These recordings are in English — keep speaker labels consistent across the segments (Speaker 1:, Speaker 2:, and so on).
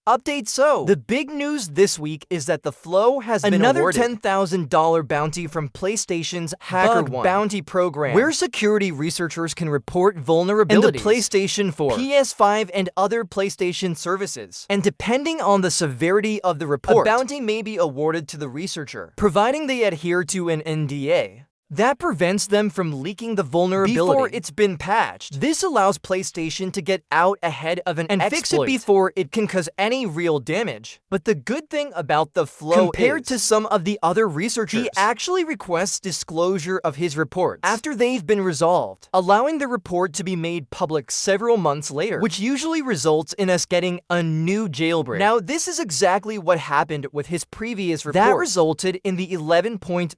Speaker 1: Update. So, the big news this week is that the Flow has been awarded another $10,000 bounty from PlayStation's HackerOne bounty program, where security researchers can report vulnerabilities in the PlayStation 4, PS5, and other PlayStation services. And depending on the severity of the report, a bounty may be awarded to the researcher, providing they adhere to an NDA that prevents them from leaking the vulnerability before it's been patched. This allows PlayStation to get out ahead of an exploit and fix it before it can cause any real damage. But the good thing about the Flow compared to some of the other researchers, he actually requests disclosure of his reports after they've been resolved, allowing the report to be made public several months later, which usually results in us getting a new jailbreak. Now, this is exactly what happened with his previous report. That resulted in the 11.0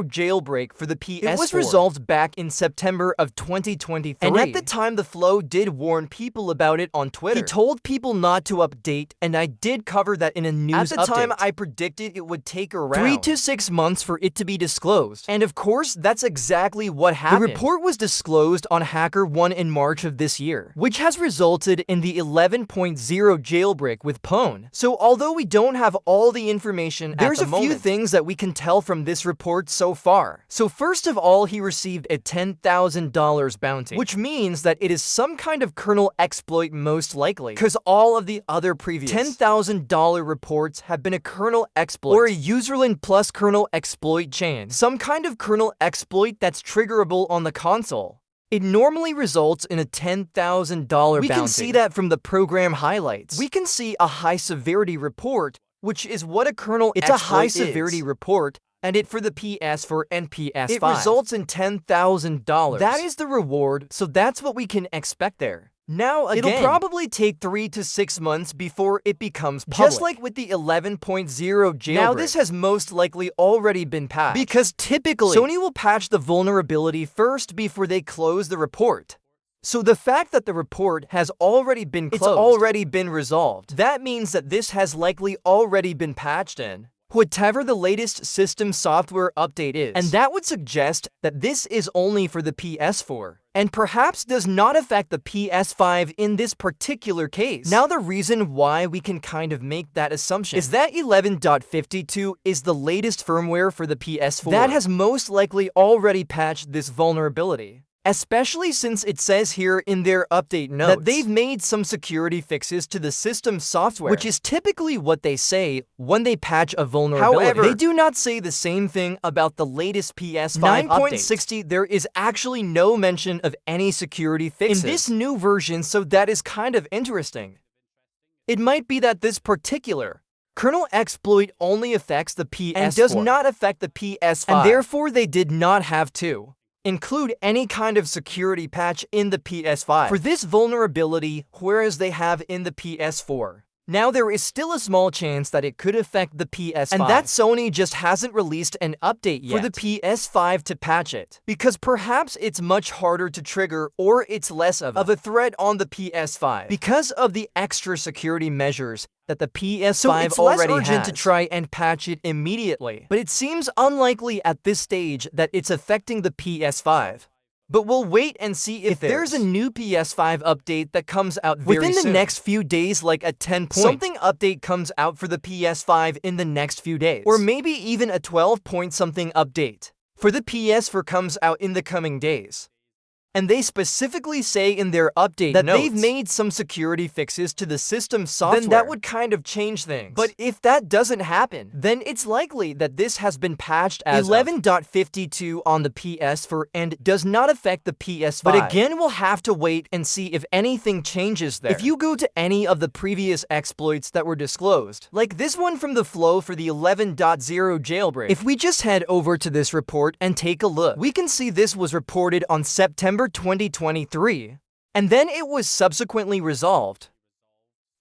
Speaker 1: jailbreak for the PS4. It was resolved back in September of 2023, and at the time the Flow did warn people about it on Twitter. He told people not to update, and I did cover that in a news update. At the time, I predicted it would take around 3 to 6 months for it to be disclosed, and of course, that's exactly what happened. The report was disclosed on HackerOne in March of this year, which has resulted in the 11.0 jailbreak with Pwn. So although we don't have all the information there's a few things that we can tell from this report so far. So first of all, he received a $10,000 bounty, which means that it is some kind of kernel exploit most likely, because all of the other previous $10,000 reports have been a kernel exploit or a userland plus kernel exploit chain, some kind of kernel exploit that's triggerable on the console. It normally results in a $10,000 bounty. We can see that from the program highlights. We can see a high severity report, which is what a kernel exploit is. It's a high severity report, and it for the PS4 and PS5. It results in $10,000. That is the reward, so that's what we can expect there. Now, again, it'll probably take 3 to 6 months before it becomes public. Just like with the 11.0 jailbreak. Now, this has most likely already been patched, because typically, Sony will patch the vulnerability first before they close the report. So the fact that the report has already been closed, it's already been resolved, that means that this has likely already been patched in whatever the latest system software update is. And that would suggest that this is only for the PS4, and perhaps does not affect the PS5 in this particular case. Now, the reason why we can kind of make that assumption is that 11.52 is the latest firmware for the PS4 that has most likely already patched this vulnerability. Especially since it says here in their update notes that they've made some security fixes to the system software, which is typically what they say when they patch a vulnerability. However, they do not say the same thing about the latest PS5 9.60. There is actually no mention of any security fixes in this new version, so that is kind of interesting. It might be that this particular kernel exploit only affects the PS4 and does not affect the PS5, and therefore they did not have to include any kind of security patch in the PS5 for this vulnerability, whereas they have in the PS4. Now, there is still a small chance that it could affect the PS5, and that Sony just hasn't released an update yet for the PS5 to patch it, because perhaps it's much harder to trigger or it's less of a threat on the PS5 because of the extra security measures that the PS5 so it's already less urgent to try and patch it immediately. But it seems unlikely at this stage that it's affecting the PS5. But we'll wait and see if there's a new PS5 update that comes out very soon. Within the next few days, like a 10-something update comes out for the PS5 in the next few days. Or maybe even a 12-point-something update for the PS4 comes out in the coming days. And they specifically say in their update that they've made some security fixes to the system software. Then that would kind of change things. But if that doesn't happen, then it's likely that this has been patched as 11.52 on the PS4 and does not affect the PS5. But again, we'll have to wait and see if anything changes there. If you go to any of the previous exploits that were disclosed, like this one from the Flow for the 11.0 jailbreak, if we just head over to this report and take a look, we can see this was reported on September 2023, and then it was subsequently resolved.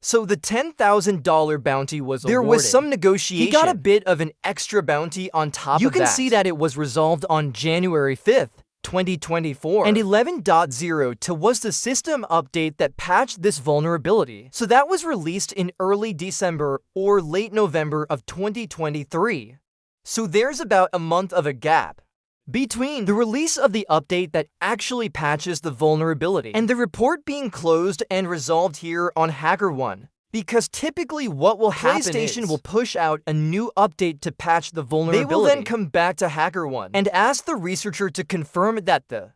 Speaker 1: So the $10,000 bounty was awarded. There was some negotiation. He got a bit of an extra bounty on top of that. You can see that it was resolved on January 5th, 2024. And 11.0 was the system update that patched this vulnerability. So that was released in early December or late November of 2023. So there's about a month of a gap between the release of the update that actually patches the vulnerability and the report being closed and resolved here on HackerOne. Because typically what will happen is PlayStation will push out a new update to patch the vulnerability. They will then come back to HackerOne and ask the researcher to confirm that the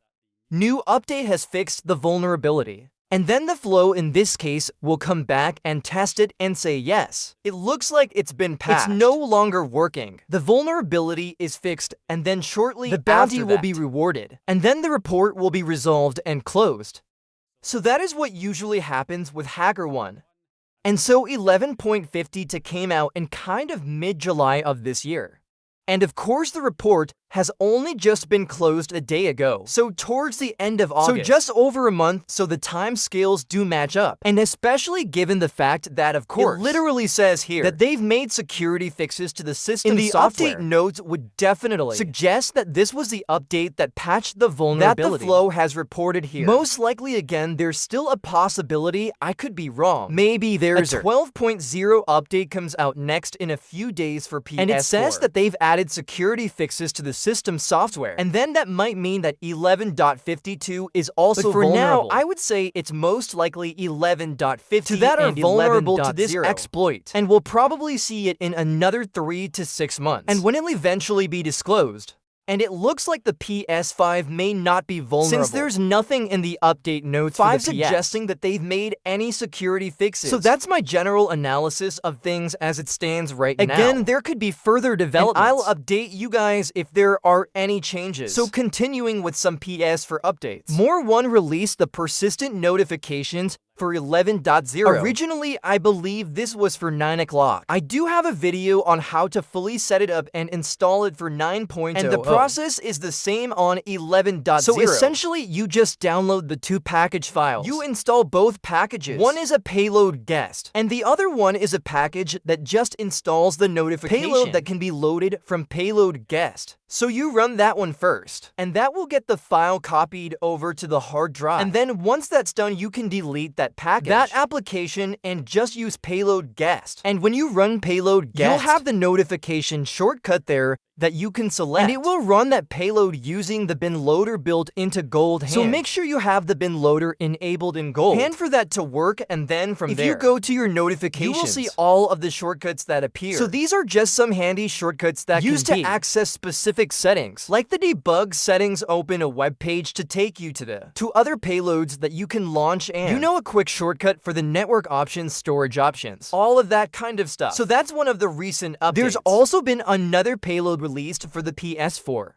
Speaker 1: new update has fixed the vulnerability. And then the flow in this case will come back and test it and say yes. It looks like it's been patched. It's no longer working. The vulnerability is fixed, and then shortly the bounty will be rewarded. And then the report will be resolved and closed. So that is what usually happens with HackerOne. And so 11.50 came out in kind of mid-July of this year. And of course the report has only just been closed a day ago, so towards the end of August. So just over a month, so the time scales do match up. And especially given the fact that, of course, it literally says here that they've made security fixes to the system software. The update notes would definitely suggest that this was the update that patched the vulnerability that the flow has reported here. Most likely, again, there's still a possibility I could be wrong. Maybe there's a 12.0 update comes out next in a few days for PS4. And it says that they've added security fixes to the system software, and then that might mean that 11.52 is also vulnerable. Now, I would say it's most likely 11.50 to that are vulnerable to this exploit, and we'll probably see it in another 3 to 6 months, and when it'll eventually be disclosed. And it looks like the PS5 may not be vulnerable, since there's nothing in the update notes for the PS suggesting that they've made any security fixes. So that's my general analysis of things as it stands right now. Again, there could be further developments. I'll update you guys if there are any changes. So continuing with some PS for updates. More1 released the persistent notifications for 11.0. Originally, I believe this was for 9 o'clock. I do have a video on how to fully set it up and install it for 9.0. And the process is the same on 11.0. So essentially, you just download the 2 package files. You install both packages. One is a Payload guest, and the other one is a package that just installs the notification. Payload that can be loaded from Payload guest. So you run that one first, and that will get the file copied over to the hard drive. And then once that's done, you can delete that package, that application, and just use Payload guest. And when you run Payload guest, you'll have the notification shortcut there that you can select, and it will run that payload using the bin loader built into Gold Hand. So make sure you have the bin loader enabled in Gold Hand for that to work, and then from there, if you go to your notifications, you will see all of the shortcuts that appear. So these are just some handy shortcuts that used to access specific settings, like the debug settings. Open a web page to take you to other payloads that you can launch, and a quick shortcut for the network options, storage options, all of that kind of stuff. So that's one of the recent updates. There's also been another payload released for the PS4,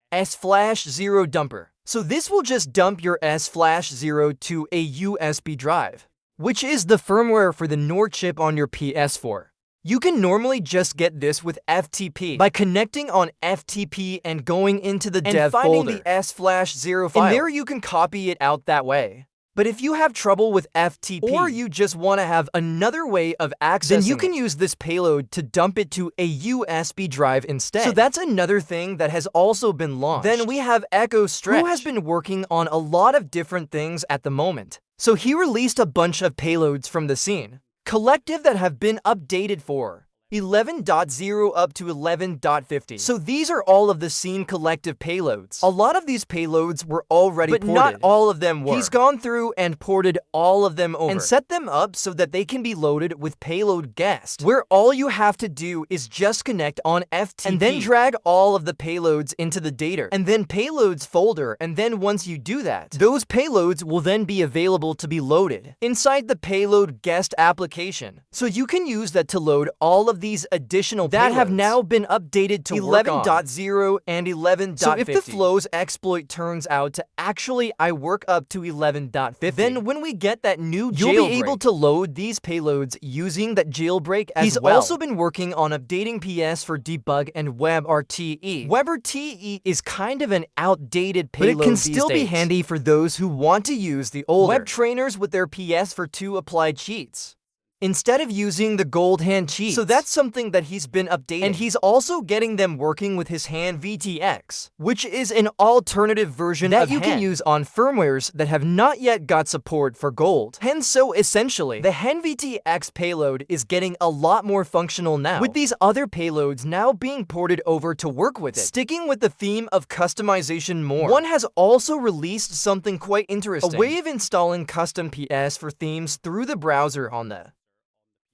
Speaker 1: S/0 dumper. So this will just dump your S/0 to a USB drive, which is the firmware for the NOR chip on your PS4. You can normally just get this with FTP by connecting on FTP and going into the dev folder and finding the S/0 file. And there you can copy it out that way. But if you have trouble with FTP, or you just want to have another way of accessing, then you can use this payload to dump it to a USB drive instead. So that's another thing that has also been launched. Then we have Echo Stretch, who has been working on a lot of different things at the moment. So he released a bunch of payloads from the scene collective that have been updated for 11.0 up to 11.50. So these are all of the scene collective payloads. A lot of these payloads were already ported, but not all of them were. He's gone through and ported all of them over and set them up so that they can be loaded with Payload guest, where all you have to do is just connect on FTP and then drag all of the payloads into the data and then payloads folder. And then once you do that, those payloads will then be available to be loaded inside the Payload guest application. So you can use that to load all of these additional that have now been updated to 11.0 and 11.50. So if the Flows exploit turns out to actually work up to 11.50, then when we get that new jailbreak, you'll be able to load these payloads using that jailbreak as well. He's also been working on updating PS for debug and WebRTE. WebRTE is kind of an outdated payload, but it can still be handy for those who want to use the older web trainers with their PS2 applied cheats instead of using the Gold Hand cheats. So that's something that he's been updating. And he's also getting them working with his Hand VTX, which is an alternative version that you can use on firmwares that have not yet got support for Gold. And so essentially, the Hand VTX payload is getting a lot more functional now, with these other payloads now being ported over to work with it. Sticking with the theme of customization more, One has also released something quite interesting, a way of installing custom PS for themes through the browser on the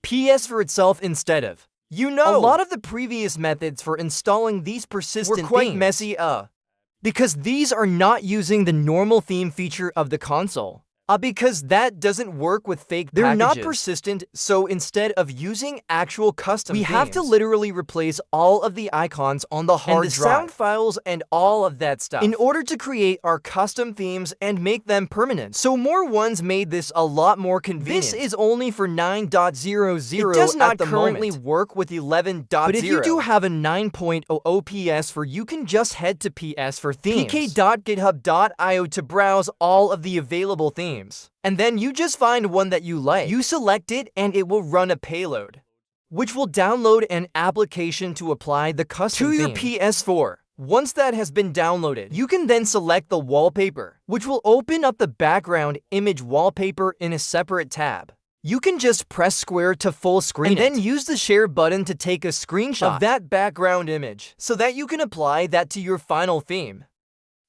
Speaker 1: PS for itself instead of. A lot of the previous methods for installing these persistent
Speaker 2: were quite
Speaker 1: themes
Speaker 2: messy,
Speaker 1: because these are not using the normal theme feature of the console. Because that doesn't work with fake packages. They're not persistent, so instead of using actual custom themes, have to literally replace all of the icons on the hard drive, sound files, and all of that stuff in order to create our custom themes and make them permanent. So more ones made this a lot more convenient. This is only for 9.00. It does not currently work with 11.0. But if you do have a 9.00 PS for, you can just head to PS for themes, pk.github.io to browse all of the available themes. And then you just find one that you like. You select it and it will run a payload, which will download an application to apply the custom theme to your PS4. Once that has been downloaded, you can then select the wallpaper, which will open up the background image wallpaper in a separate tab. You can just press square to full screen and then use the share button to take a screenshot of that background image so that you can apply that to your final theme.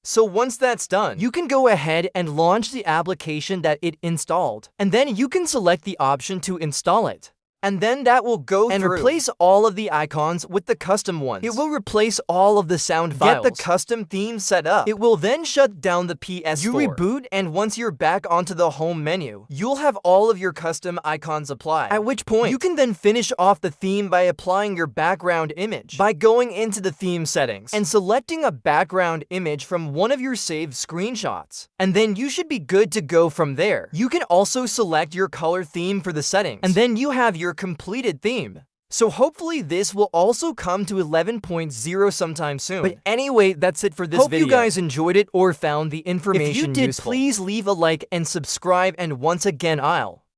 Speaker 1: So once that's done, you can go ahead and launch the application that it installed. And then you can select the option to install it. And then that will go and replace all of the icons with the custom ones. It will replace all of the sound files. Get the custom theme set up. It will then shut down the PS4. You reboot, and once you're back onto the home menu, you'll have all of your custom icons applied. At which point, you can then finish off the theme by applying your background image by going into the theme settings and selecting a background image from one of your saved screenshots. And then you should be good to go from there. You can also select your color theme for the settings, and then you have your completed theme. So hopefully this will also come to 11.0 sometime soon. But anyway, that's it for this video. Hope you guys enjoyed it or found the information useful. If you did, please leave a like and subscribe, and once again, I'll